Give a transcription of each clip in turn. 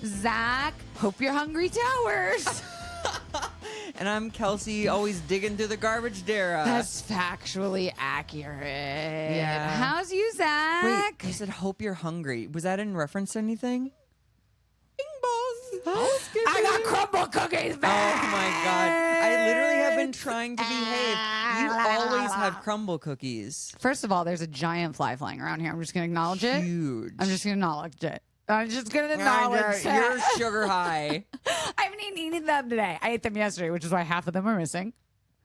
Zach, Hope You're Hungry Towers. And I'm Kelsey, always digging through the garbage, darragh. That's factually accurate. Yeah. How's you, Zach? Wait, you said hope you're hungry. Was that in reference to anything? Bing balls. I got Crumbl cookies back. Oh my God. I literally have been trying to behave. You always have Crumbl cookies. First of all, there's a giant fly flying around here. I'm just going to acknowledge it. Huge. I'm just going to acknowledge it. I'm just going to acknowledge it. You're sugar high. I haven't even eaten them today. I ate them yesterday, which is why half of them are missing.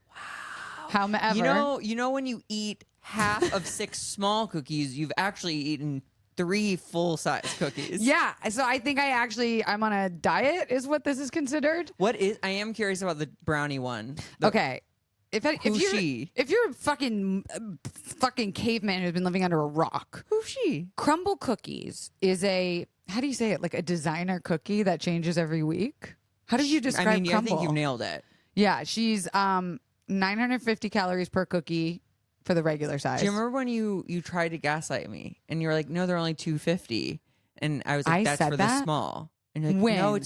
Wow. However. You know when you eat half of 6 small cookies, you've actually eaten 3 full-size cookies. Yeah. So I think I'm on a diet is what this is considered. I am curious about the brownie one. Okay. If you're a fucking caveman who's been living under a rock. Who's she? Crumbl cookies is how do you say it? Like a designer cookie that changes every week? How do you describe Crumbl? I think you nailed it. Yeah, she's 950 calories per cookie for the regular size. Do you remember when you tried to gaslight me and you were like, no, they're only 250, and I was like, that's for the small. And you're like, when? No,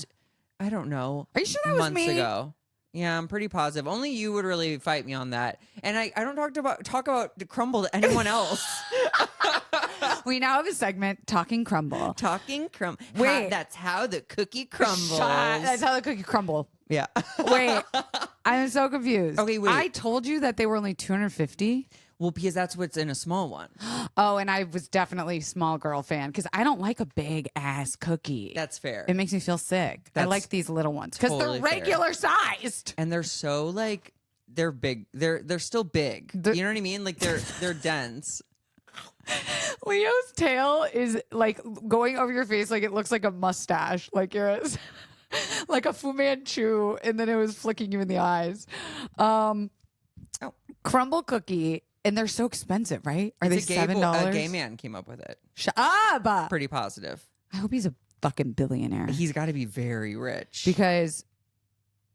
I don't know. Are you sure that was months me? ago? Yeah, I'm pretty positive. Only you would really fight me on that. And I don't talk about the Crumbl to anyone else. We now have a segment, Talking Crumbl. Talking Crumbl. Wait. That's how the cookie crumbles. That's how the cookie crumble. Yeah. Wait, I'm so confused. Okay, wait. I told you that they were only 250. Well, because that's what's in a small one. Oh, and I was definitely a small girl fan because I don't like a big ass cookie. That's fair. It makes me feel sick. I like these little ones because totally they're regular sized. And they're so they're big. They're still big. You know what I mean? Like they're dense. Leo's tail is like going over your face like it looks like a mustache. Like you're like a Fu Manchu, and then it was flicking you in the eyes. Crumbl cookie. And they're so expensive, right? Are they $7? A gay man came up with it. Shut up. Pretty positive. I hope he's a fucking billionaire. He's got to be very rich. Because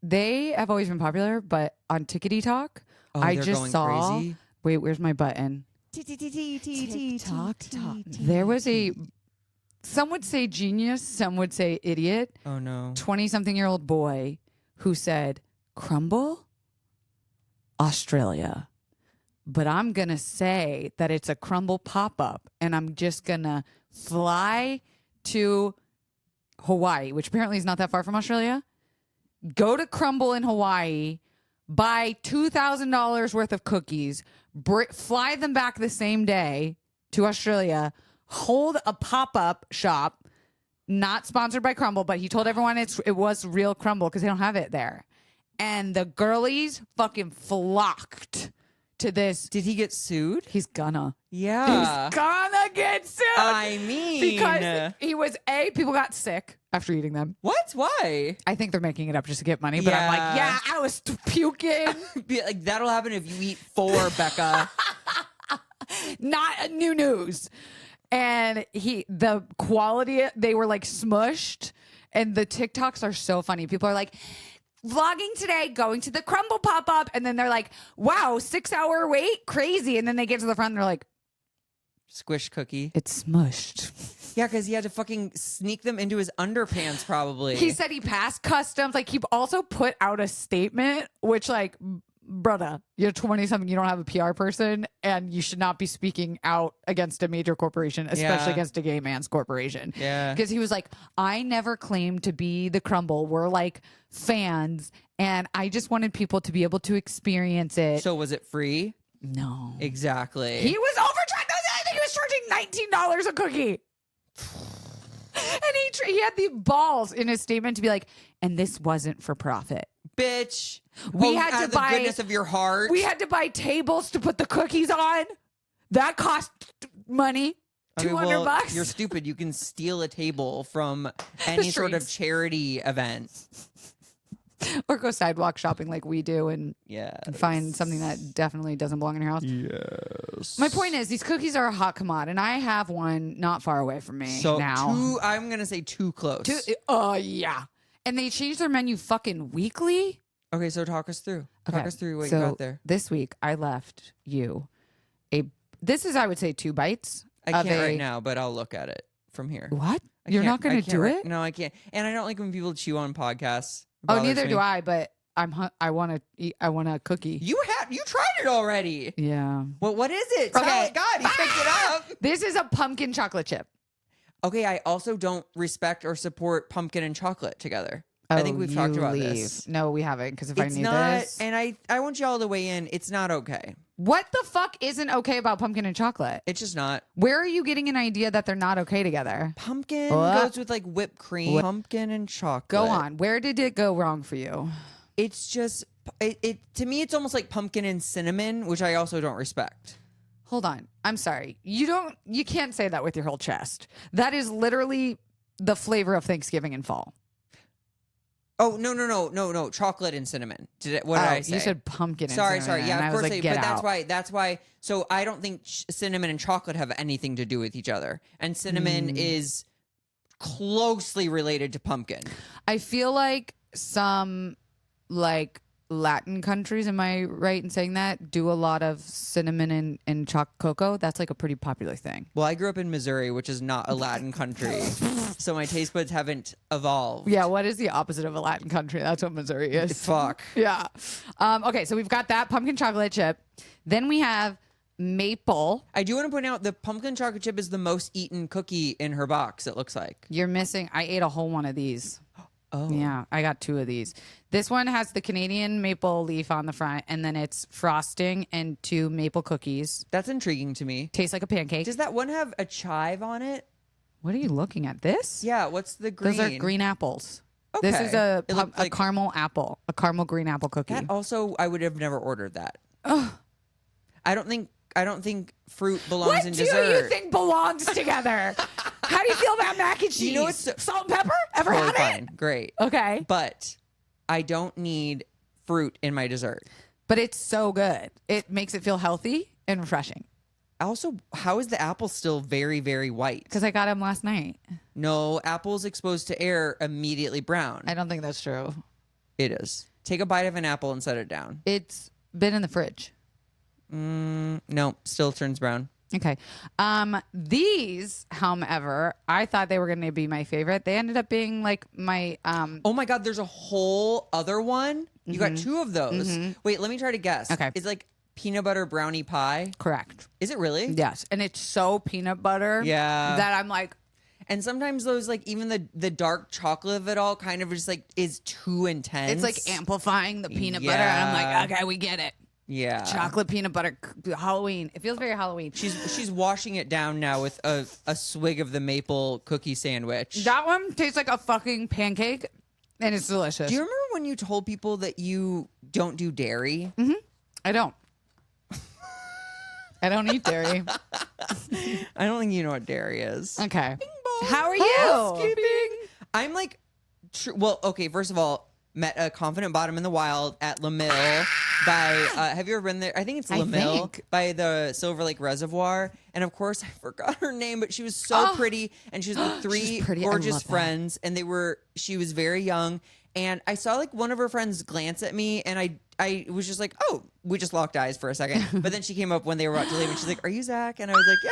they have always been popular, but on Tickety Talk, I just saw. Crazy? Wait, where's my button? TikTok. There was some would say genius, some would say idiot. Oh no. 20-something-year-old boy who said, Crumbl, Australia. But I'm going to say that it's a Crumbl pop-up, and I'm just going to fly to Hawaii, which apparently is not that far from Australia, go to Crumbl in Hawaii, buy $2,000 worth of cookies, fly them back the same day to Australia, hold a pop-up shop, not sponsored by Crumbl, but he told everyone it was real Crumbl because they don't have it there. And the girlies fucking flocked to this. Did he get sued? He's gonna. Yeah. He's gonna get sued. I mean. Because he was, people got sick after eating them. What? Why? I think they're making it up just to get money, but I'm like, yeah, I was puking. Like, that'll happen if you eat 4, Becca. Not new news. And the quality, they were like smushed. And the TikToks are so funny. People are like, vlogging today, going to the Crumbl pop-up, and then they're like, wow, 6-hour wait, crazy. And then they get to the front and they're like, squish cookie. It's smushed. Yeah, because he had to fucking sneak them into his underpants, probably. He said he passed customs. Like, he also put out a statement, which, like, brother, you're 20-something, you don't have a PR person, and you should not be speaking out against a major corporation, especially against a gay man's corporation. Yeah. Because he was like, I never claimed to be the Crumbl. We're like fans, and I just wanted people to be able to experience it. So was it free? No. Exactly. He was overcharged. I think he was charging $19 a cookie. And he had the balls in his statement to be like, and this wasn't for profit. Bitch. We had to buy the goodness of your heart. We had to buy tables to put the cookies on. That cost money. $200. You're stupid. You can steal a table from any sort of charity event. Or go sidewalk shopping like we do and find something that definitely doesn't belong in your house. Yes. My point is, these cookies are a hot commodity, and I have one not far away from me now. I'm going to say too close. Yeah. And they change their menu fucking weekly. Okay, so talk us through. Talk us through what you got there. This week, I left you this is, I would say, 2 bites. I can't right now, but I'll look at it from here. What? You're not going to do it? No, I can't. And I don't like when people chew on podcasts. Oh, neither do I, but I want to eat. I want a cookie. You tried it already. Yeah. Well, what is it? Okay. God, he picked it up. This is a pumpkin chocolate chip. Okay, I also don't respect or support pumpkin and chocolate together. I think we've talked about this. No, we haven't, because if It's I knew not, this. and I want y'all to weigh in. It's not okay. What the fuck isn't okay about pumpkin and chocolate? It's just not. Where are you getting an idea that they're not okay together? Pumpkin goes with like whipped cream. Pumpkin and chocolate. Go on. Where did it go wrong for you? It's just it to me. It's almost like pumpkin and cinnamon, which I also don't respect. Hold on. I'm sorry. You can't say that with your whole chest. That is literally the flavor of Thanksgiving in fall. Oh, no. Chocolate and cinnamon. What did I say? You said pumpkin and sorry. cinnamon. Yeah, of course. Like, but that's why. So I don't think cinnamon and chocolate have anything to do with each other. And cinnamon is closely related to pumpkin. I feel like some like Latin countries, am I right in saying that, do a lot of cinnamon and cocoa? That's like a pretty popular thing. Well, I grew up in Missouri, which is not a Latin country. So my taste buds haven't evolved. Yeah, what is the opposite of a Latin country? That's what Missouri is. Fuck. Yeah. Okay, so we've got that pumpkin chocolate chip. Then we have maple. I do want to point out the pumpkin chocolate chip is the most eaten cookie in her box, it looks like. You're missing. I ate a whole one of these. Oh. Yeah, I got 2 of these. This one has the Canadian maple leaf on the front, and then it's frosting and 2 maple cookies. That's intriguing to me. Tastes like a pancake. Does that one have a chive on it? What are you looking at? This? Yeah, what's the green? Those are green apples. Okay. This is a like, caramel apple, a caramel green apple cookie. That also, I would have never ordered that. Ugh. I don't think fruit belongs in dessert. What do you think belongs together? How do you feel about mac and cheese? You know what's salt and pepper? Ever totally had fine. it? Great. Okay. But I don't need fruit in my dessert. But it's so good. It makes it feel healthy and refreshing. Also, how is the apple still very, very white? Because I got them last night. No, apples exposed to air immediately brown. I don't think that's true. It is. Take a bite of an apple and set it down. It's been in the fridge. No, still turns brown. Okay. These, however, I thought they were going to be my favorite. They ended up being like my Oh my God, there's a whole other one. You got 2 of those. Wait, let me try to guess. Okay. It's like peanut butter brownie pie. correct. Is it really? Yes. And it's so peanut butter Yeah. that I'm like, And sometimes those, like, even the dark chocolate of it all kind of just like is too intense. it's like amplifying the peanut butter. And I'm like, okay, we get it. Yeah. Chocolate peanut butter Halloween. It feels very Halloween. She's washing it down now with a swig of the maple cookie sandwich. That one tastes like a fucking pancake, and it's delicious. Do you remember when you told people that you don't do dairy? I don't. I don't eat dairy. I don't think you know what dairy is. Okay. How are you? Housekeeping. I'm like, well, okay. First of all, met a confident bottom in the wild at LaMille by. Have you ever been there? I think it's LaMille by the Silver Lake Reservoir. And of course, I forgot her name, but she was so pretty, and she was with 3 gorgeous friends, and she was very young. And I saw like one of her friends glance at me, and I was just like, oh, we just locked eyes for a second. But then she came up when they were about to leave, and she's like, are you Zach? And I was like, yeah.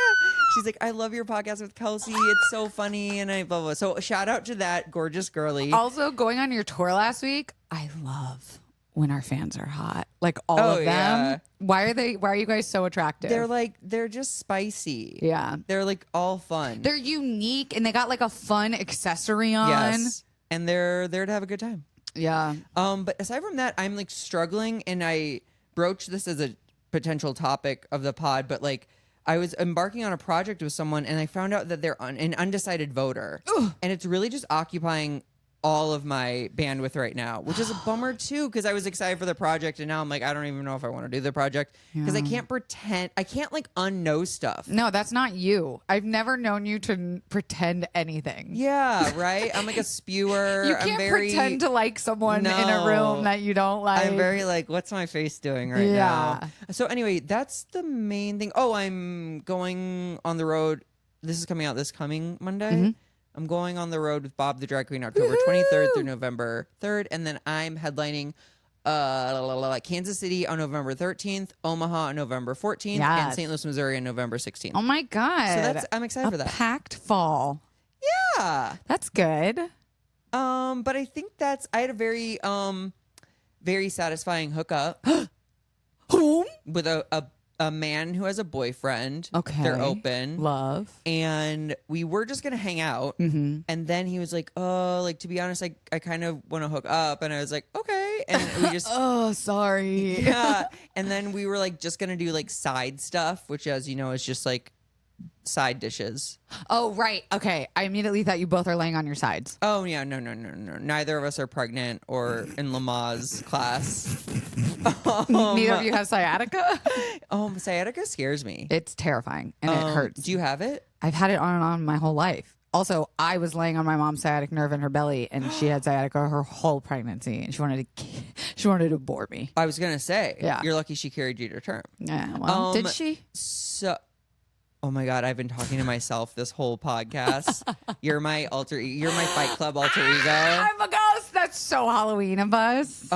She's like, I love your podcast with Kelsey. It's so funny. And I blah, blah. So shout out to that gorgeous girly. Also, going on your tour last week, I love when our fans are hot. Like all of them. Yeah. Why are you guys so attractive? They're just spicy. Yeah. They're like all fun. They're unique, and they got like a fun accessory on. Yes. And they're there to have a good time. Yeah. But aside from that, I'm like struggling, and I broached this as a potential topic of the pod, but like I was embarking on a project with someone, and I found out that they're an undecided voter. Ugh. And it's really just occupying all of my bandwidth right now, which is a bummer too, because I was excited for the project, and now I'm like, I don't even know if I want to do the project because I can't pretend. I can't like unknow stuff. No, that's not you. I've never known you to pretend anything. Yeah, right. I'm like a spewer. You can't pretend to like someone in a room that you don't like. I'm very like, what's my face doing right now? So anyway, that's the main thing. Oh, I'm going on the road. This is coming out this coming Monday. I'm going on the road with Bob the Drag Queen October 23rd through November 3rd. And then I'm headlining Kansas City on November 13th, Omaha on November 14th, and St. Louis, Missouri on November 16th. Oh my God. So I'm excited for that. Packed fall. Yeah. That's good. But I think I had a very very satisfying hookup Whom? with a man who has a boyfriend. Okay. They're open. Love. And we were just gonna hang out. Mm-hmm. And then he was like, "Oh, like to be honest, I kind of want to hook up." And I was like, "Okay." And we just Oh, sorry. yeah. And then we were like just gonna do like side stuff, which, as you know, is just like side dishes. Oh, right. Okay. I immediately thought you both are laying on your sides. Oh yeah, no. Neither of us are pregnant or in Lamaze class. Neither of you have sciatica? Sciatica scares me. It's terrifying and it hurts. Do you have it? I've had it on and on my whole life. Also, I was laying on my mom's sciatic nerve in her belly, and she had sciatica her whole pregnancy, and she wanted to abort me. I was gonna say, Yeah. You're lucky she carried you to term. Yeah, well, did she? So, oh my God, I've been talking to myself this whole podcast. You're my Fight Club alter ego. I'm a ghost. That's so Halloween of us.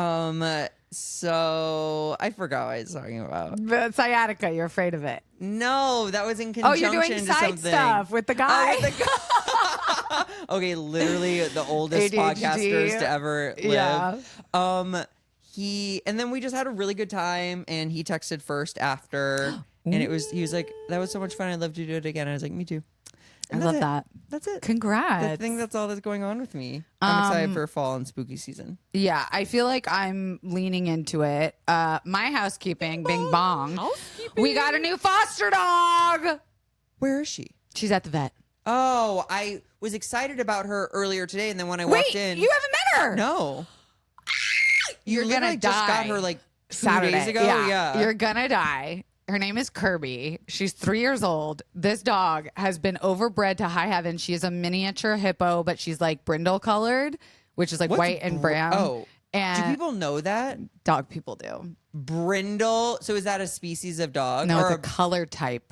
So I forgot what I was talking about. The sciatica, you're afraid of it. No, that was in Oh, conjunction you're doing to side something. stuff with the guy. Oh, with the guy. Okay, literally the oldest ADHD. podcasters to ever live. Yeah. And then we just had a really good time, and he texted first after, and he was like, "That was so much fun. I'd love to do it again." I was like, "Me too." I And love that's it. that. That's it. Congrats. I think that's all that's going on with me. I'm excited for fall and spooky season. Yeah, I feel like I'm leaning into it. My housekeeping, bing bong. We got a new foster dog. Where is she? She's at the vet. Oh, I was excited about her earlier today, and then when I walked in, you haven't met her. no, You're literally gonna just die. got her like 2 Saturday days ago. Yeah. You're gonna die. Her name is Kirby. She's 3 years old. This dog has been overbred to high heaven. She is a miniature hippo, but she's like brindle colored, which is like What's white and brown. Oh, and do people know that? dog people do. Brindle. So is that a species of dog? No, or it's a color type.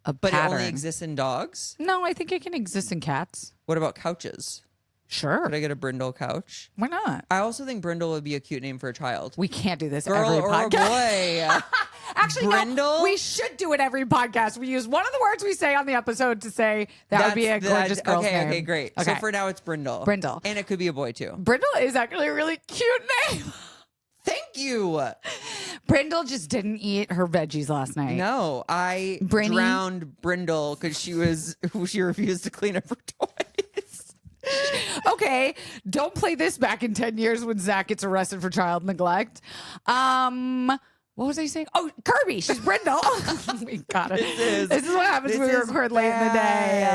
A but pattern. it only exists in dogs? No, I think it can exist in cats. What about couches? Sure. Could I get a brindle couch? Why not? I also think brindle would be a cute name for a child. We can't do this Girl every or podcast. a boy. Actually, Brindle? no, we should do it every podcast. We use one of the words we say on the episode to say that would be a gorgeous girl's name. Okay, great. So Okay. for now, it's Brindle. Brindle. And it could be a boy, too. Brindle is actually a really cute name. Thank you. Brindle just didn't eat her veggies last night. No, I Brinny? drowned Brindle because she refused to clean up her toys. Okay, don't play this back in 10 years when Zach gets arrested for child neglect. What was I saying? Oh, Kirby, she's Brindle. We got it. This is what happens when we record late in the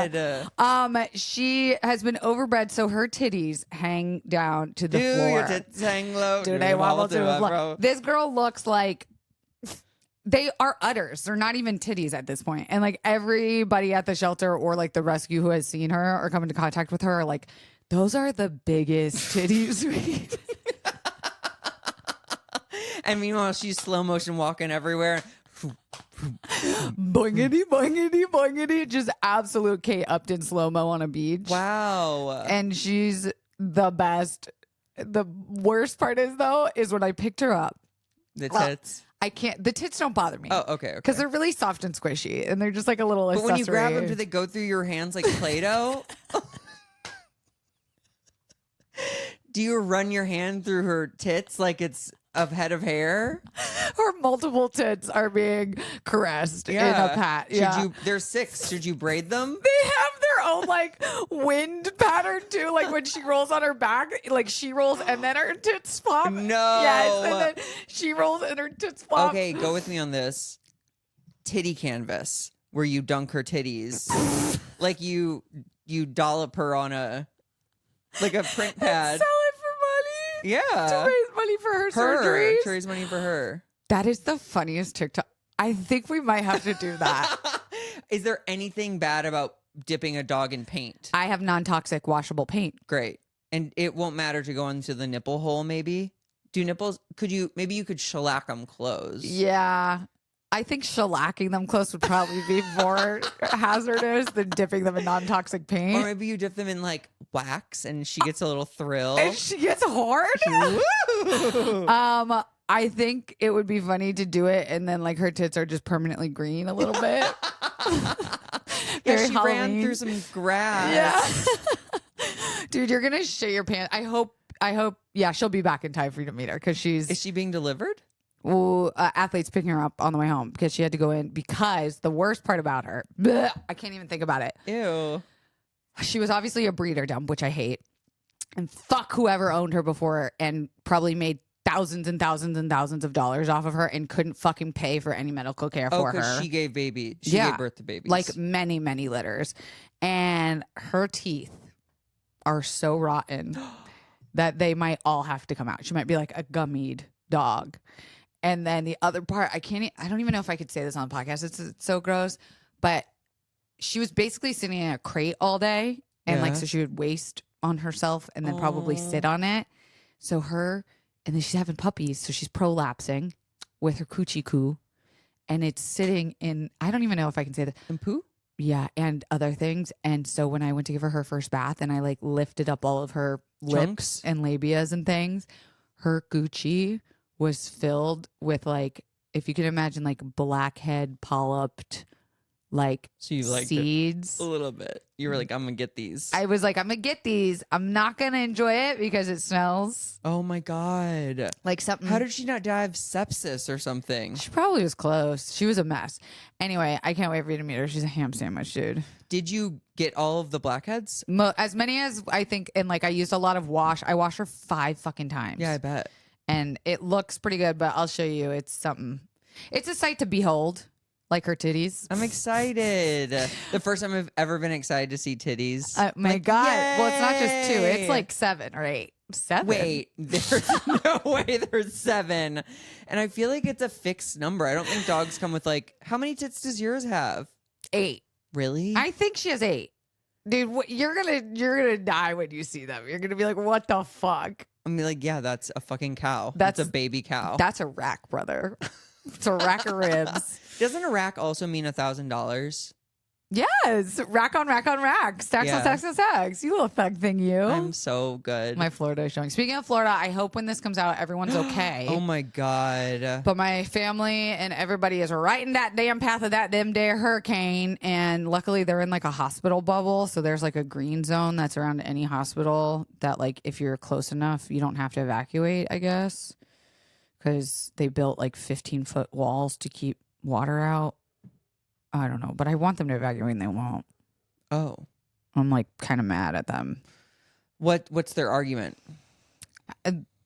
day. She has been overbred, so her titties hang down to the floor. Your tits hang low. Do they wobble to the floor? This girl looks like they are udders. They're not even titties at this point. And like everybody at the shelter or like the rescue who has seen her or come into contact with her are like, those are the biggest titties we And meanwhile, she's slow motion walking everywhere. boingity, boingity, boingity. Just absolute Kate Upton slow-mo on a beach. Wow. And she's the best. The worst part is though, is when I picked her up. The Well, tits. I can't, the tits don't bother me. Oh, okay. Because they're really soft and squishy and they're just like a little But accessory. when you grab them, do they go through your hands like Play-Doh? Do you run your hand through her tits like it's a head of hair? Her multiple tits are being caressed in a pat. There's 6. Should you braid them? They have their own like wind pattern too. Like when she rolls on her back, like she rolls and then her tits flop. No. Yes, and then she rolls and her tits flop. Okay, go with me on this. Titty canvas, where you dunk her titties. Like you dollop her on a print pad. Sell it for money. Yeah. To raise money for her surgeries. To raise money for her. That is the funniest TikTok. I think we might have to do that. Is there anything bad about dipping a dog in paint? I have non-toxic washable paint. Great. And it won't matter to go into the nipple hole, maybe? Maybe you could shellac them closed. Yeah. I think shellacking them close would probably be more hazardous than dipping them in non-toxic paint. Or maybe you dip them in like wax and she gets a little thrill. And she gets hard. I think it would be funny to do it and then like her tits are just permanently green a little bit. Yeah, Very she ran Halloween. through some grass. Yeah. Dude, you're gonna shit your pants. I hope. Yeah, she'll be back in time for you to meet her because Is she being delivered? athletes picking her up on the way home because she had to go in because the worst part about her, I can't even think about it. Ew. She was obviously a breeder dump, which I hate. And fuck whoever owned her before and probably made thousands and thousands and thousands of dollars off of her and couldn't fucking pay for any medical care for her. She gave birth to babies. Like many, many litters. And her teeth are so rotten that they might all have to come out. She might be like a gummied dog. And then the other part, I don't even know if I could say this on the podcast. It's so gross. But she was basically sitting in a crate all day. And so she would waste on herself and then probably sit on it. And then she's having puppies. So she's prolapsing with her coochie coo. And it's sitting in, I don't even know if I can say that. And poo? Yeah. And other things. And so when I went to give her first bath and I like lifted up all of her lips and labias and things, her Gucci was filled with like, if you can imagine like blackhead polyped like so you liked seeds a little bit. You were like, I'm gonna get these. I was like, I'm gonna get these. I'm not gonna enjoy it because it smells Oh my god. like something. How did she not die of sepsis or something? She probably was close. She was a mess. Anyway, I can't wait for you to meet her. She's a ham sandwich, dude. Did you get all of the blackheads? As many as I think, and like I used a lot of wash. I washed her 5 fucking times. Yeah, I bet. And it looks pretty good, but I'll show you. It's something. It's a sight to behold, like her titties. I'm excited. The first time I've ever been excited to see titties. My Like, God. yay! Well, it's not just 2. It's like 7 or 8. 7. Wait, there's no way there's 7. And I feel like it's a fixed number. I don't think dogs come with like, how many tits does yours have? 8. Really? I think she has 8. Dude, you're gonna die when you see them. You're gonna be like, what the fuck? I mean, like, yeah, that's a fucking cow. That's a baby cow. That's a rack, brother. It's a rack of ribs. Doesn't a rack also mean $1,000? Yes. Rack on rack on rack. Stacks on stacks on stacks. You little thug thing, you. I'm so good. My Florida is showing. Speaking of Florida, I hope when this comes out, everyone's okay. Oh my God. But my family and everybody is right in that damn path of that damn hurricane. And luckily they're in like a hospital bubble. So there's like a green zone that's around any hospital that like if you're close enough, you don't have to evacuate, I guess. Because they built like 15-foot walls to keep water out. I don't know. But I want them to evacuate and they won't. Oh. I'm like kind of mad at them. What's their argument?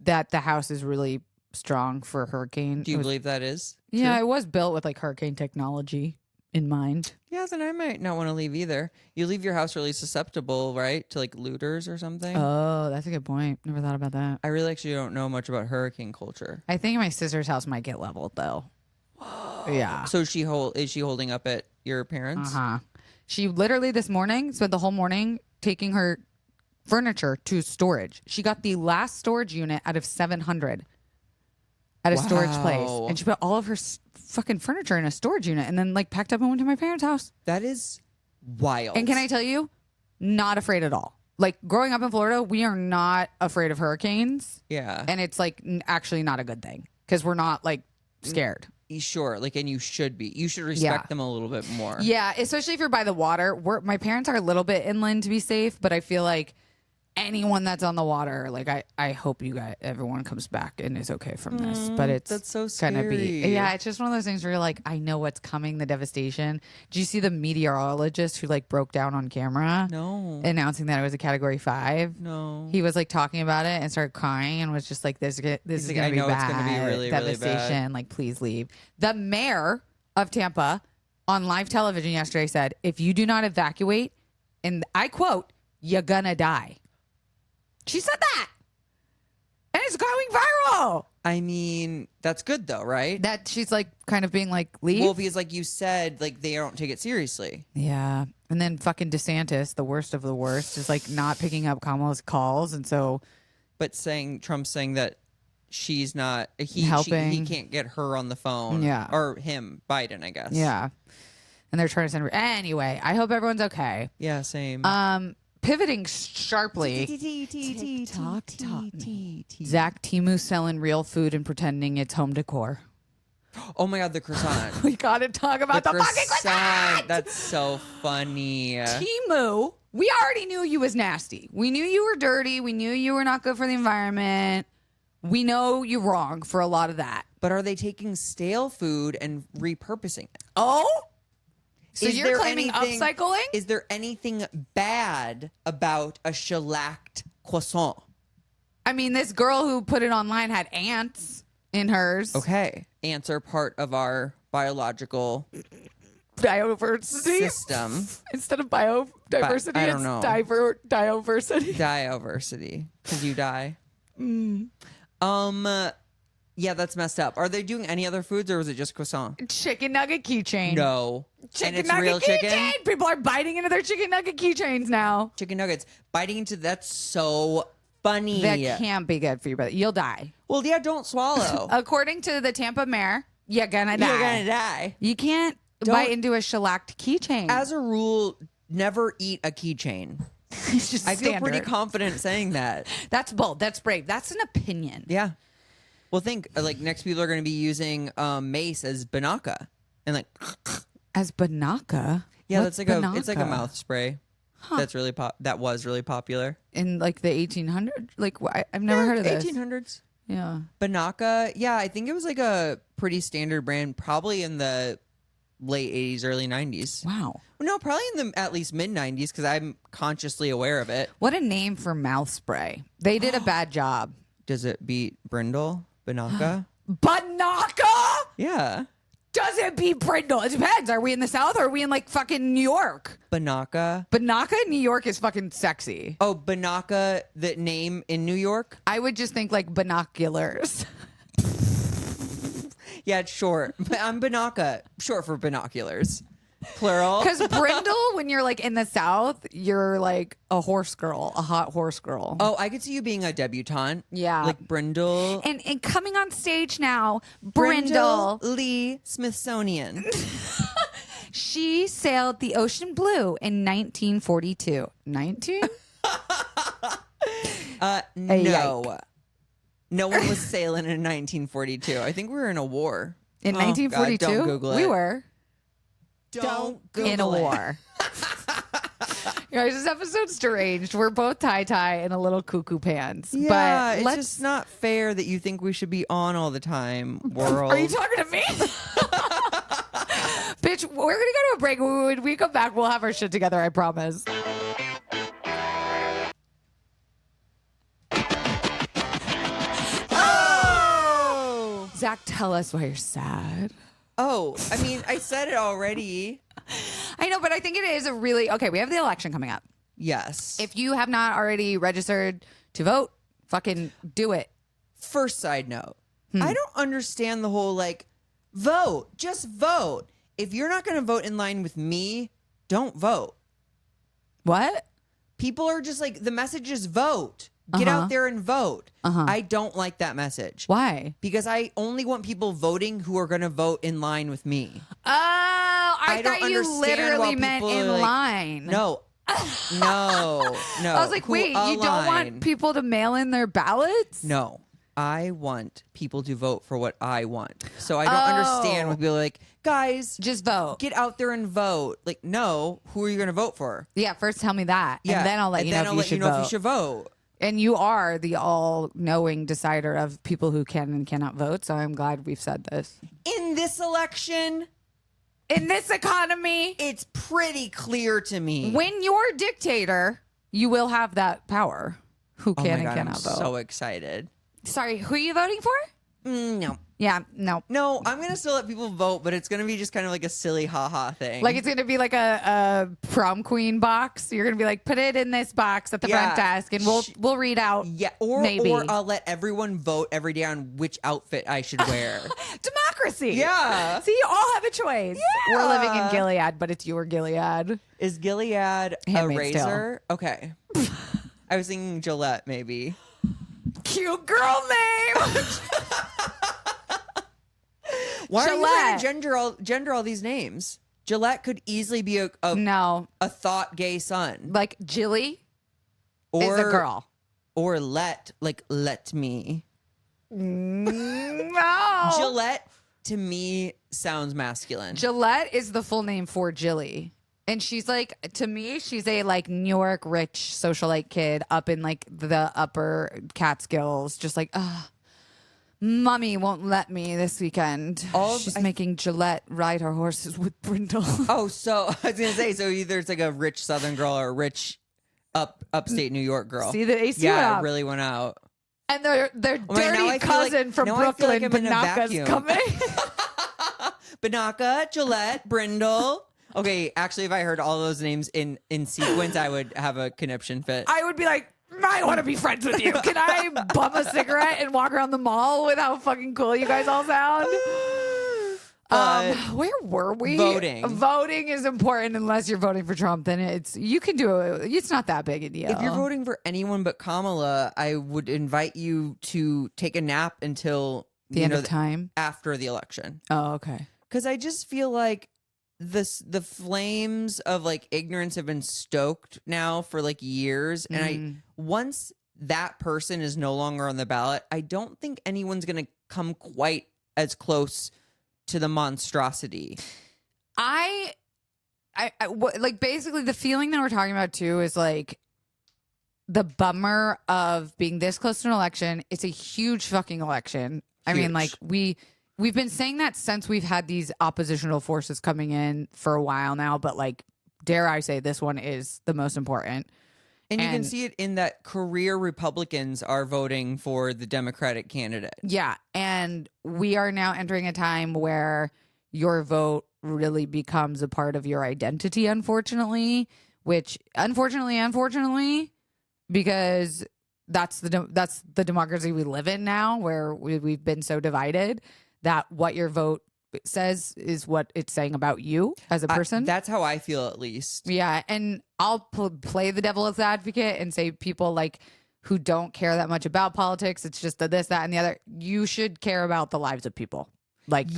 That the house is really strong for hurricane. Do you believe that is Yeah, true? it was built with like hurricane technology in mind. Yeah, then I might not want to leave either. You leave your house really susceptible, right, to like looters or something. Oh, that's a good point. Never thought about that. I really actually don't know much about hurricane culture. I think my sister's house might get leveled though. Yeah. So is she holding up at your parents? Uh-huh. She literally this morning spent the whole morning taking her furniture to storage. She got the last storage unit out of 700 at a storage place. And she put all of her fucking furniture in a storage unit and then like packed up and went to my parents' house. That is wild. And can I tell you, not afraid at all. Like growing up in Florida, we are not afraid of hurricanes. Yeah. And it's like actually not a good thing because we're not like scared. Sure, like, and you should be. You should respect them a little bit more. Yeah, especially if you're by the water. My parents are a little bit inland to be safe, but I feel like anyone that's on the water, like I hope everyone comes back and is okay from this. But it's that's so gonna be scary. yeah, it's just one of those things where you're like, I know what's coming, the devastation. Did you see the meteorologist who like broke down on camera? No. Announcing that it was a category 5. No. He was like talking about it and started crying and was just like, this is like, gonna I be know bad. it's gonna be really, really devastation. bad. Like, please leave. The mayor of Tampa on live television yesterday said, if you do not evacuate, and I quote, you're gonna die. She said that. And it's going viral. I mean, that's good though, right? That she's like kind of being like, leave. Well, because like you said, like they don't take it seriously. Yeah. And then fucking DeSantis, the worst of the worst, is like not picking up Kamala's calls. And so. But Trump's saying that she's not, helping. He can't get her on the phone. Yeah. Or him, Biden, I guess. Yeah. And they're trying to send her. Anyway, I hope everyone's okay. Yeah, same. Pivoting sharply. TikTok taught me. Zach, Temu selling real food and pretending it's home decor. Oh my God, the croissant. We gotta talk about the fucking croissant. That's so funny. Temu, we already knew you was nasty. We knew you were dirty. We knew you were not good for the environment. We know you're wrong for a lot of that. But are they taking stale food and repurposing it? Oh? So Is you're there claiming upcycling? Is there anything bad about a shellacked croissant? I mean, this girl who put it online had ants in hers. Okay. Ants are part of our biological Diversity system. Instead of biodiversity, I don't know. Diversity. Diversity. Because you die. Yeah, that's messed up. Are they doing any other foods or was it just croissant? Chicken nugget keychain. No. Chicken and it's nugget real keychain. chicken? People are biting into their chicken nugget keychains now. Chicken nuggets. Biting into that's so funny. That can't be good for you, but you'll die. Well, yeah, don't swallow. According to the Tampa mayor, you're gonna die. You're gonna die. You can't bite into a shellacked keychain. As a rule, never eat a keychain. It's just I feel standard. pretty confident saying that. That's bold. That's brave. That's an opinion. Yeah. Well, think like next people are going to be using mace as banaka and like As banaka. yeah, What's that's like banaka? it's like a mouth spray. That's really that was really popular In like the 1800s. Like I've never heard of this. 1800s. Yeah. Banaka. Yeah, I think it was like a pretty standard brand, probably in the late 80s, early 90s. Wow. No, probably in the at least mid 90s because I'm consciously aware of it. What a name for mouth spray. They did a bad job. Does it beat Brindle? Banaka? Banaka? Yeah. Does it beat Brindle? It depends. Are we in the South or are we in like fucking New York? Banaka. Banaka in New York is fucking sexy. Oh, Banaka, the name in New York? I would just think like binoculars. Yeah, it's short. I'm Banaka. Short for binoculars. Plural. Because Brindle, when you're like in the South, you're like a horse girl, a hot horse girl. Oh, I could see you being a debutante. Yeah. Like Brindle. And coming on stage now, Brindle. Lee Smithsonian. She sailed the ocean blue in 1942. 19? No. No one was sailing in 1942. I think we were in a war. In 1942? God, don't Google it. We were. Don't Google in a it. war. Guys, this episode's deranged. We're both tie-tie and a little cuckoo pants. Yeah, but it's let's... just not fair that you think we should be on all the time, world. Are you talking to me? Bitch, we're going to go to a break. When we come back, we'll have our shit together, I promise. Oh! Zach, tell us why you're sad. Oh, I mean, I said it already. I know, but I think it is a really... Okay, we have the election coming up. Yes. If you have not already registered to vote, fucking do it. First side note, I don't understand the whole like, vote, just vote. If you're not going to vote in line with me, don't vote. What? People are just like, the message is vote. Get out there and vote. I don't like that message. Why? Because I only want people voting who are going to vote in line with me. Oh, I don't thought you understand literally why meant people in are like, line. No. No. I was like, Who wait, you don't align? want people to mail in their ballots? No. I want people to vote for what I want. So I don't understand when people are like, guys, Just vote. get out there and vote. Like, no, who are you going to vote for? Yeah, first tell me that. Yeah. And then I'll let you know if you should vote. if you should vote. And you are the all-knowing decider of people who can and cannot vote, so I'm glad we've said this. In this election, In this economy, it's pretty clear to me. when you're dictator, you will have that power. Who Oh can my and God, I'm cannot vote. so excited. Sorry, who are you voting for? No. Yeah, no. No, I'm going to still let people vote, but it's going to be just kind of like a silly haha thing. Like it's going to be like a prom queen box. You're going to be like, put it in this box at the front desk, and we'll read out. Yeah, or I'll let everyone vote every day on which outfit I should wear. Democracy. Yeah. See, you all have a choice. Yeah. We're living in Gilead, but it's your Gilead. Is Gilead a Handmaid's Tale. razor? Okay. I was thinking Gillette, maybe. Cute girl name. Why Gillette. are you trying to gender all these names? Gillette could easily be a No, thought gay son. like Jilly Or is a girl. Or let me. No. Gillette to me sounds masculine. Gillette is the full name for Jilly. And she's like, to me, she's a like New York rich socialite kid up in like the upper Catskills, just like, mommy won't let me this weekend. She's making Gillette ride her horses with Brindle. Oh, so I was gonna say, so either it's like a rich Southern girl or a rich upstate New York girl. See the AC yeah, it really went out. And their dirty cousin from Brooklyn, Banaka's coming. Banaka, Gillette, Brindle. Okay, actually, if I heard all those names in sequence, I would have a conniption fit. I would be like, I want to be friends with you. Can I bum a cigarette and walk around the mall with how fucking cool you guys all sound? Where were we? Voting. Voting is important unless you're voting for Trump. Then you can do it. It's not that big a deal. If you're voting for anyone but Kamala, I would invite you to take a nap until the end of time after the election. Oh, okay. Because I just feel like the flames of like ignorance have been stoked now for like years, and once that person is no longer on the ballot, I don't think anyone's gonna come quite as close to the monstrosity. I like basically the feeling that we're talking about too is like the bummer of being this close to an election. It's a huge fucking election. I mean, like we've been saying that since we've had these oppositional forces coming in for a while now, but like, dare I say, this one is the most important. And you can see it in that career Republicans are voting for the Democratic candidate. Yeah. And we are now entering a time where your vote really becomes a part of your identity, unfortunately, because that's the democracy we live in now, where we've been so divided that what your vote says is what it's saying about you as a person. That's how I feel, at least. Yeah, and I'll play the devil's advocate and say people like who don't care that much about politics, it's just this, that, and the other. You should care about the lives of people, like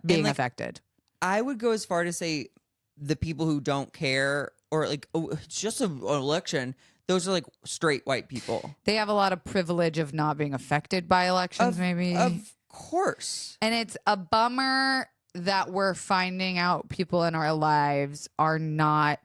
being affected. I would go as far to say the people who don't care, or like, oh, it's just an election. Those are like straight white people. They have a lot of privilege of not being affected by elections, maybe. Of course. And it's a bummer that we're finding out people in our lives are not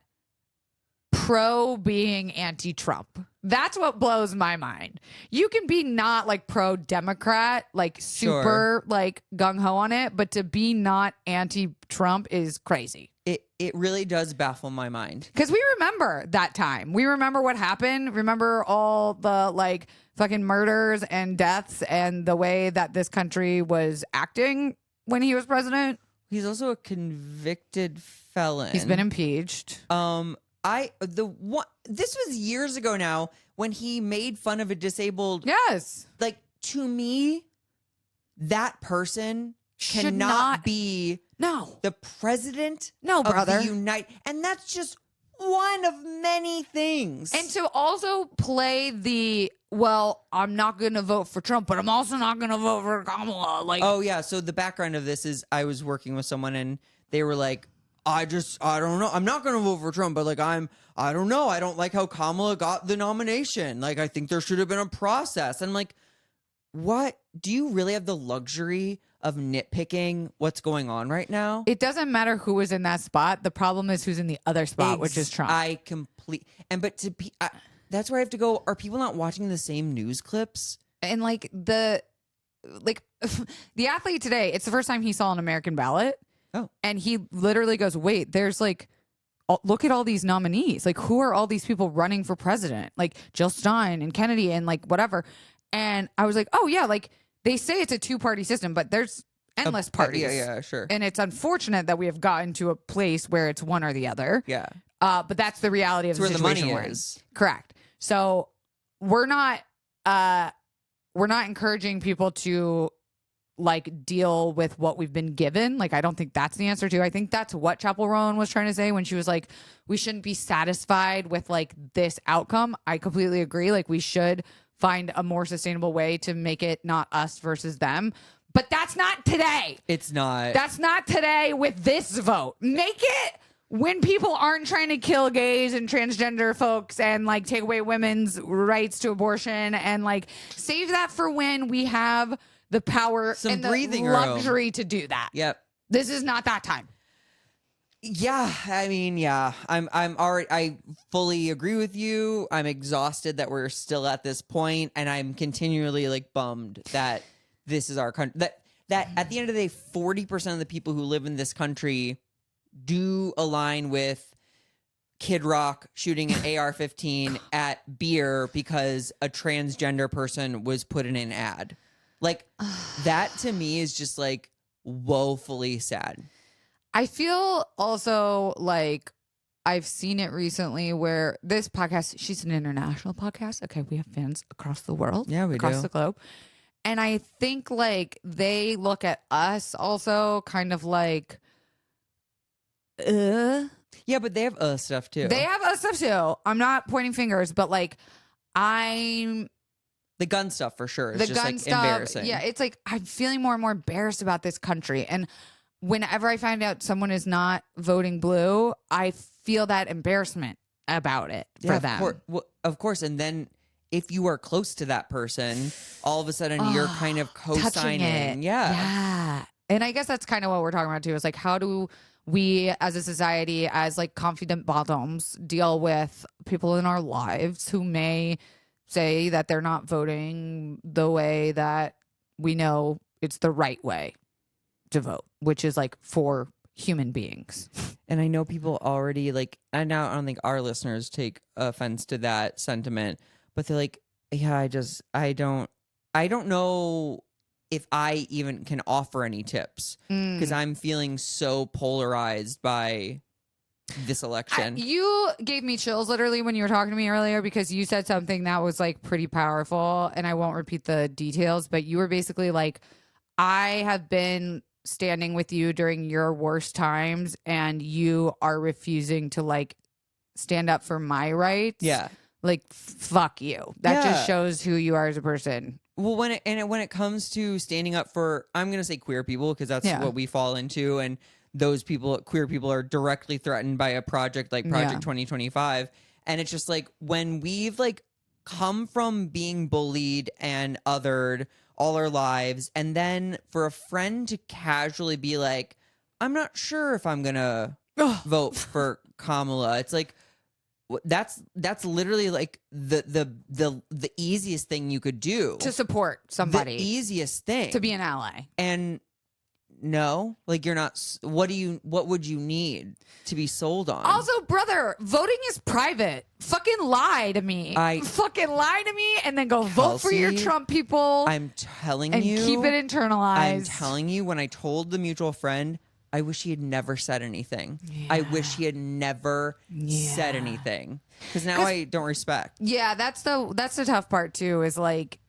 pro being anti-Trump. That's what blows my mind. You can be not like pro-Democrat, like super like gung-ho on it, but to be not anti-Trump is crazy. It really does baffle my mind. Because we remember that time. We remember what happened. Remember all the like fucking murders and deaths and the way that this country was acting when he was president. He's also a convicted felon. He's been impeached. This was years ago now when he made fun of a disabled. Yes. Like, to me, that person cannot be the president of the and that's just one of many things. And to also play the, well, I'm not going to vote for Trump, but I'm also not going to vote for Kamala. Like, oh yeah. So the background of this is I was working with someone and they were like, I don't know. I'm not going to vote for Trump, but like, I don't know. I don't like how Kamala got the nomination. Like, I think there should have been a process. And like, what? Do you really have the luxury of nitpicking what's going on right now? It doesn't matter who was in that spot. The problem is who's in the other spot, which is Trump. That's where I have to go. Are people not watching the same news clips? And like the athlete today, it's the first time he saw an American ballot. Oh. And he literally goes, wait, there's like, look at all these nominees. Like, who are all these people running for president? Like Jill Stein and Kennedy and like whatever. And I was like, oh yeah, like they say it's a two-party system, but there's endless parties. Yeah, sure. And it's unfortunate that we have gotten to a place where it's one or the other. Yeah. But that's the reality of the situation where the we're money in. is. Correct. So we're not encouraging people to like deal with what we've been given. Like, I don't think that's the answer to. I think that's what Chapel Rowan was trying to say when she was like, we shouldn't be satisfied with like this outcome. I completely agree. Like, we should find a more sustainable way to make it not us versus them. But that's not today. It's not. That's not today with this vote. Make it when people aren't trying to kill gays and transgender folks and like take away women's rights to abortion, and like save that for when we have the power Some and the breathing room. luxury to do that. Yep. This is not that time. Yeah, I mean, yeah, I'm already. I fully agree with you. I'm exhausted that we're still at this point, and I'm continually like bummed that this is our country. That at the end of the day, 40% of the people who live in this country do align with Kid Rock shooting an AR-15 at beer because a transgender person was put in an ad. Like that to me is just like woefully sad. I feel also like I've seen it recently where this podcast, she's an international podcast. Okay, we have fans across the world. Yeah, we across do. the globe. And I think like they look at us also kind of like, Yeah, but they have stuff too. They have us stuff too. I'm not pointing fingers, but like the gun stuff for sure. It's the just gun like stuff. embarrassing. Yeah, it's like I'm feeling more and more embarrassed about this country. And whenever I find out someone is not voting blue, I feel that embarrassment about it for them. Of course. And then if you are close to that person, all of a sudden you're kind of co-signing. Yeah. And I guess that's kind of what we're talking about too, is like, how do we as a society, as like confident bottoms, deal with people in our lives who may say that they're not voting the way that we know it's the right way to vote, which is like for human beings. And I know people already like, and now I don't think our listeners take offense to that sentiment, but they're like, yeah, I don't know if I even can offer any tips because I'm feeling so polarized by this election. You gave me chills literally when you were talking to me earlier because you said something that was like pretty powerful, and I won't repeat the details, but you were basically like, I have been standing with you during your worst times and you are refusing to like stand up for my rights. Yeah. Like fuck you. That just shows who you are as a person. Well, when it comes to standing up for, I'm going to say queer people because that's what we fall into, and those people, queer people, are directly threatened by a project like Project 2025, and it's just like when we've like come from being bullied and othered all our lives, and then for a friend to casually be like, I'm not sure if I'm gonna vote for Kamala, it's like that's literally like the easiest thing you could do To support somebody. the easiest thing To be an ally. and no, like you're not. What would you need to be sold on? Also, brother, voting is private. Fucking lie to me. Fucking lie to me and then go vote for your Kelsey, Trump people. I'm telling and you. keep it internalized. I'm telling you, when I told the mutual friend, I wish he had never said anything. I wish he had never said anything. Because now I don't respect. Yeah, that's the tough part too, is like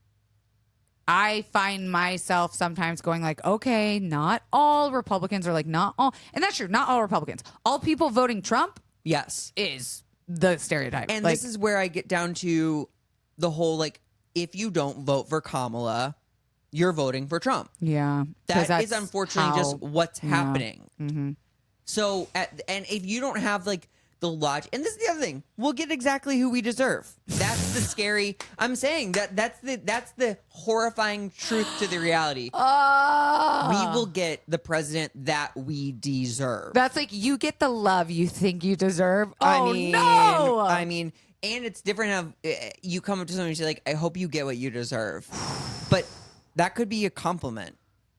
I find myself sometimes going like, okay, not all Republicans are like, not all, and that's true, not all Republicans. All people voting Trump Yes. is the stereotype. And like, this is where I get down to the whole, like, if you don't vote for Kamala, you're voting for Trump. yeah, That is unfortunately just what's happening. Mm-hmm. So, and if you don't have like the logic, and this is the other thing, we'll get exactly who we deserve. That's the scary. I'm saying that's the horrifying truth to the reality. We will get the president that we deserve. That's like, you get the love you think you deserve. Oh, no. I mean, and it's different. You come up to someone and say like, "I hope you get what you deserve," but that could be a compliment.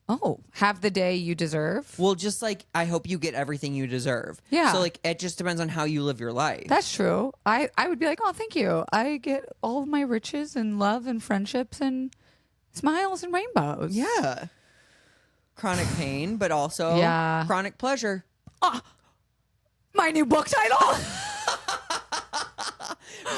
Oh, have the day you deserve. Well, just like, I hope you get everything you deserve. Yeah. So like, it just depends on how you live your life. That's true. I would be like, oh, thank you. I get all of my riches and love and friendships and smiles and rainbows. Yeah. Chronic pain, but also chronic pleasure. My new book title.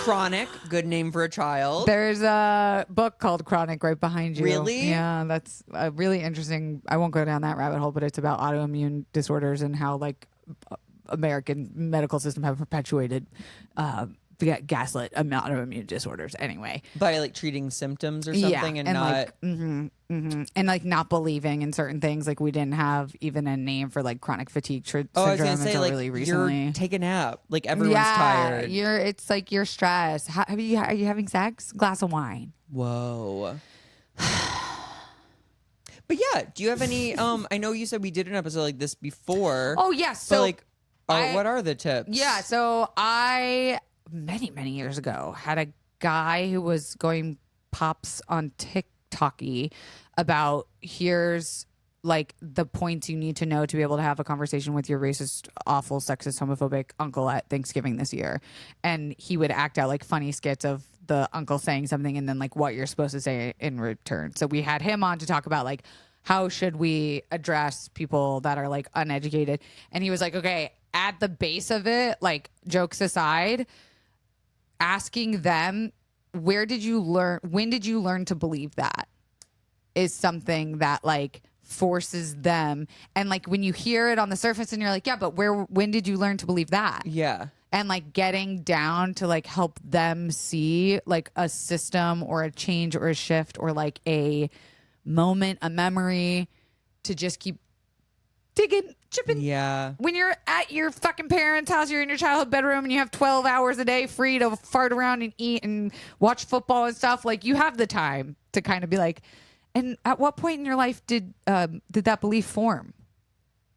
Chronic, good name for a child. There's a book called Chronic right behind you. Really? Yeah, that's really interesting. I won't go down that rabbit hole, but it's about autoimmune disorders and how like American medical system have perpetuated gaslit autoimmune disorders. Anyway, By like treating symptoms or something, and not like, and like not believing in certain things. Like we didn't have even a name for like chronic fatigue syndrome I was gonna say, until like, really recently. you're take a nap. Like everyone's tired. It's like you're stressed. Are you having sex? Glass of wine. Whoa. But yeah, do you have any? I know you said we did an episode like this before. Oh yes. So but like, what are the tips? Yeah. So I many years ago had a guy who was going pops on TikToky about here's like the points you need to know to be able to have a conversation with your racist, awful, sexist, homophobic uncle at Thanksgiving this year. And he would act out like funny skits of the uncle saying something and then like what you're supposed to say in return. So we had him on to talk about like how should we address people that are like uneducated. And he was like, okay, at the base of it, like jokes aside, asking them, when did you learn to believe that is something that like forces them. And like when you hear it on the surface and you're like, yeah, but when did you learn to believe that? Yeah. And like getting down to like help them see like a system or a change or a shift or like a moment, a memory to just keep digging, chipping. Yeah. When you're at your fucking parents' house, you're in your childhood bedroom and you have 12 hours a day free to fart around and eat and watch football and stuff, like you have the time to kind of be like, and at what point in your life did that belief form?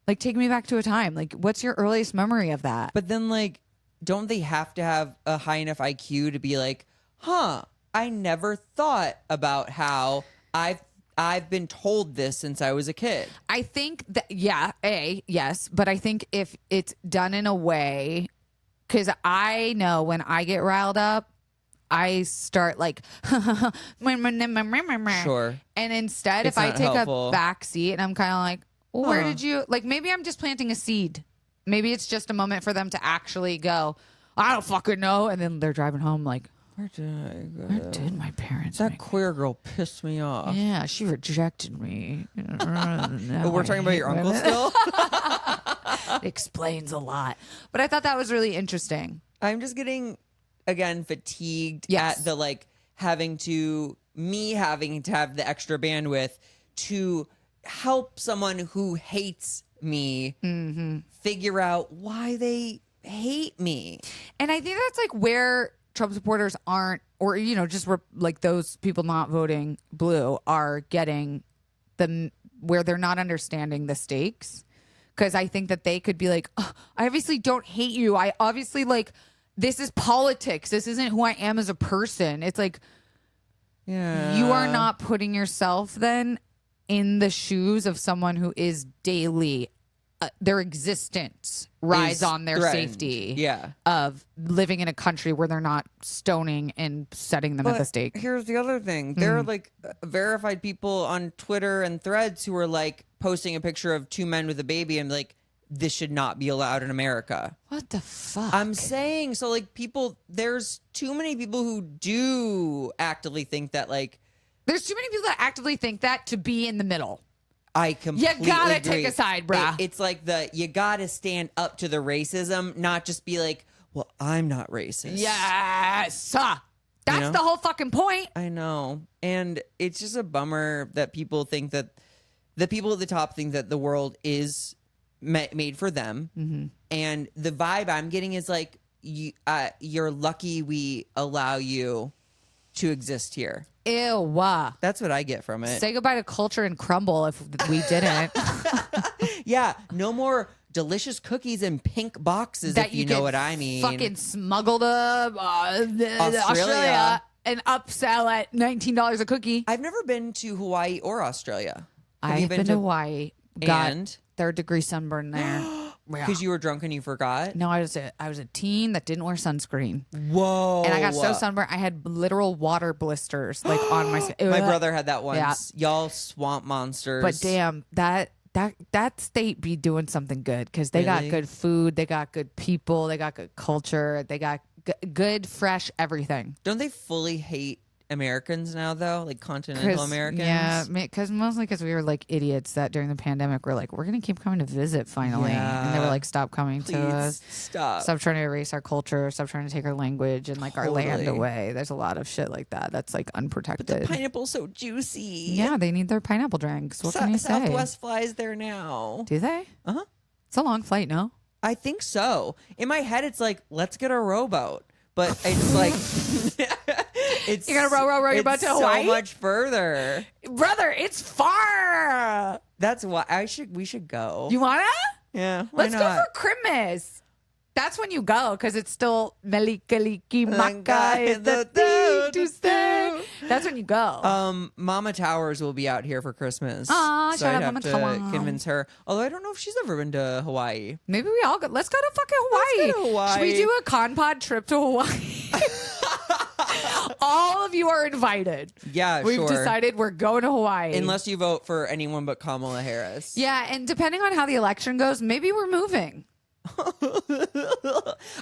Like, take me back to a time. Like, what's your earliest memory of that? But then, like, don't they have to have a high enough IQ to be like, I never thought about how I've been told this since I was a kid. I think that, yes. But I think if it's done in a way, because I know when I get riled up, I start like, Sure. And instead, It's if I not take helpful. a back seat and I'm kind of like, well, where did you, like, maybe I'm just planting a seed. Maybe it's just a moment for them to actually go, I don't fucking know. And then they're driving home like, Where did I go? where did my parents That make queer girl pissed me off. Yeah, she rejected me. But we're talking about your uncle still? It explains a lot. But I thought that was really interesting. I'm just getting, again, fatigued Yes. at the like having to have the extra bandwidth to help someone who hates me figure out why they hate me. And I think that's like where Trump supporters aren't, or, you know, just like those people not voting blue are getting where they're not understanding the stakes. Because I think that they could be like, oh, I obviously don't hate you. I obviously like, this is politics. This isn't who I am as a person. It's like, Yeah. you are not putting yourself then in the shoes of someone who is daily, their existence rides Is on their threatened. safety Yeah. of living in a country where they're not stoning and setting them at the stake. Here's the other thing. There are like verified people on Twitter and Threads who are like posting a picture of two men with a baby and like, this should not be allowed in America. What the fuck? I'm saying, so like there's too many people who do actively think that like, There's too many people that actively think that to be in the middle. I completely gotta agree. take a side, brah. It's like you gotta stand up to the racism, not just be like, well, I'm not racist. Yes. That's know? the whole fucking point. I know. And it's just a bummer that people think that the people at the top think that the world is made for them. Mm-hmm. And the vibe I'm getting is like, you're lucky we allow you to exist here. Ew. That's what I get from it. Say goodbye to culture and Crumbl if we didn't. Yeah, no more delicious cookies in pink boxes, That if you know could what I mean. Fucking smuggle to Australia and upsell at $19 a cookie. I've never been to Hawaii or Australia. I've you been to Hawaii. Got And? third-degree sunburn there. Because you were drunk and you forgot? No, I was a teen that didn't wear sunscreen, Whoa. and I got so sunburned I had literal water blisters like on my skin. My brother had that once. Y'all swamp monsters. But damn, that state be doing something good because they got Really? good food, they got good people, they got good culture, they got good fresh everything. Don't they fully hate Americans now, though? Like continental Americans? Yeah, mostly because we were like idiots that during the pandemic we're like, we're gonna keep coming to visit finally, and they were Yeah. like, stop coming Please to us. stop. Stop trying to erase our culture. Stop trying to take our language and like our land Totally. away. There's a lot of shit like that. That's like unprotected. Pineapple's so juicy. Yeah, they need their pineapple drinks. What can you say? Southwest flies there now. Do they? Uh-huh. It's a long flight, no? I think so. In my head, it's like, let's get a rowboat. But it's like, It's You're gonna row your boat to Hawaii? So much further. Brother, it's far. That's why we should go. You wanna? Yeah. Why Let's not? go for Christmas. That's when you go because it's still Melikaliki Maka is the thing to say. That's when you go. Mama Towers will be out here for Christmas. Aw, so shout I'd out have Mama to Towers. convince her. Although I don't know if she's ever been to Hawaii. Maybe we all go. Let's go to fucking Hawaii. Let's go to Hawaii. Should we do a con pod trip to Hawaii? All of you are invited. Yeah, We've sure. decided we're going to Hawaii. Unless you vote for anyone but Kamala Harris. Yeah, and depending on how the election goes, maybe we're moving.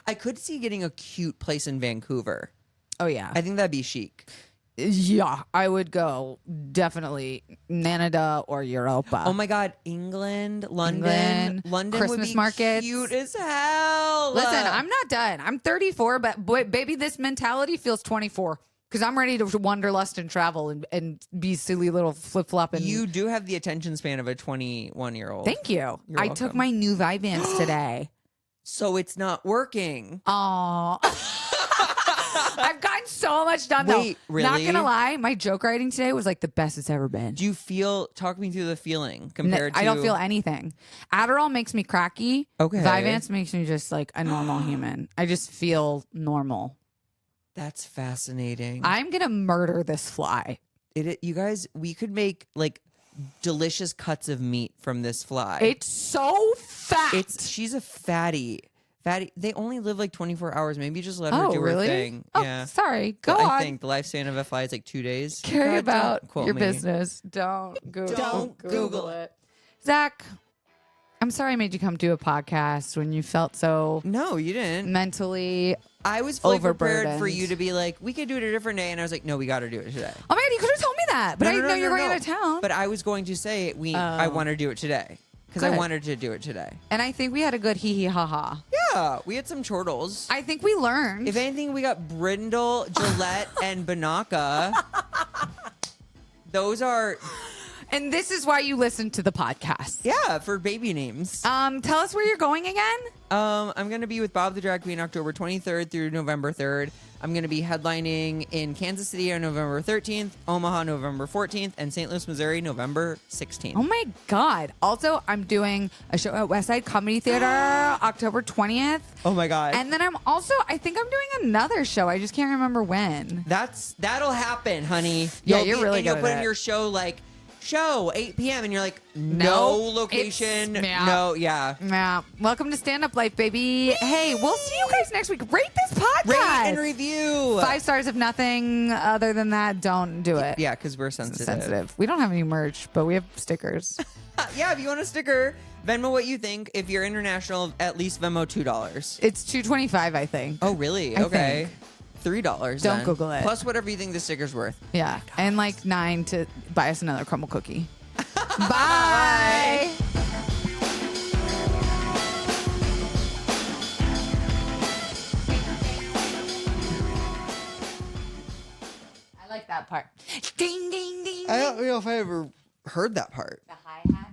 I could see getting a cute place in Vancouver. Oh, yeah. I think that'd be chic. Yeah, I would go definitely Canada or Europa. Oh my God, England, London Christmas would be markets. cute as hell. Listen, I'm not done. I'm 34, but boy, baby, this mentality feels 24 because I'm ready to wanderlust and travel and be silly little flip flopping. You do have the attention span of a 21-year-old. Thank you. You're I took welcome. my new Vyvanse today. So it's not working. Aw. I've gotten so much done Wait, though. Not really? gonna lie, my joke writing today was like the best it's ever been. Do you feel? Talk me through the feeling compared to. I don't feel anything. Adderall makes me cracky. Okay. Vyvanse makes me just like a normal human. I just feel normal. That's fascinating. I'm gonna murder this fly. You guys, we could make like delicious cuts of meat from this fly. It's so fat. She's a fatty. They only live like 24 hours. Maybe just let her Oh, do her really? thing. Oh, Yeah. sorry. Go I on. think the lifespan of a fly is like 2 days. Carry God, about don't quote your me. business. Don't Google Google it. Zach, I'm sorry I made you come do a podcast when you felt so No, you didn't. mentally. I was fully prepared for overburdened. you to be like, we could do it a different day. And I was like, no, we got to do it today. Oh my God, you could have told me that, but I didn't know you were going out of town. But I was going to say, I want to do it today. Because I Good. wanted to do it today. And I think we had a good hee hee ha ha. Yeah, we had some chortles. I think we learned. If anything, we got Brindle, Gillette, and Banaka. Those are, And this is why you listen to the podcast. yeah, for baby names. Tell us where you're going again. I'm going to be with Bob the Drag Queen October 23rd through November 3rd. I'm going to be headlining in Kansas City on November 13th, Omaha November 14th, and St. Louis, Missouri November 16th. Oh my God. Also, I'm doing a show at West Side Comedy Theater October 20th. Oh my God. And then I think I'm doing another show. I just can't remember when. That'll happen, honey. Yeah, you're really and you'll good put at in it. your show like, show 8 p.m. and you're like, no Nope. location. It's- No, yeah. Yeah. Welcome to Stand Up Life, baby. Hey, we'll see you guys next week. Rate this podcast. Rate and review. 5 stars if nothing other than that. Don't do it. Yeah, because we're It's sensitive. sensitive. We don't have any merch, but we have stickers. Yeah, if you want a sticker, Venmo what you think. If you're international, at least Venmo $2. It's $2.25, I think. Oh, really? I Okay. $3. Don't then. Google it. Plus whatever you think the sticker's worth. Yeah. And like 9 to buy us another Crumbl cookie. Bye. I like that part. Ding, ding, ding. I don't know if I ever heard that part. The hi-hat.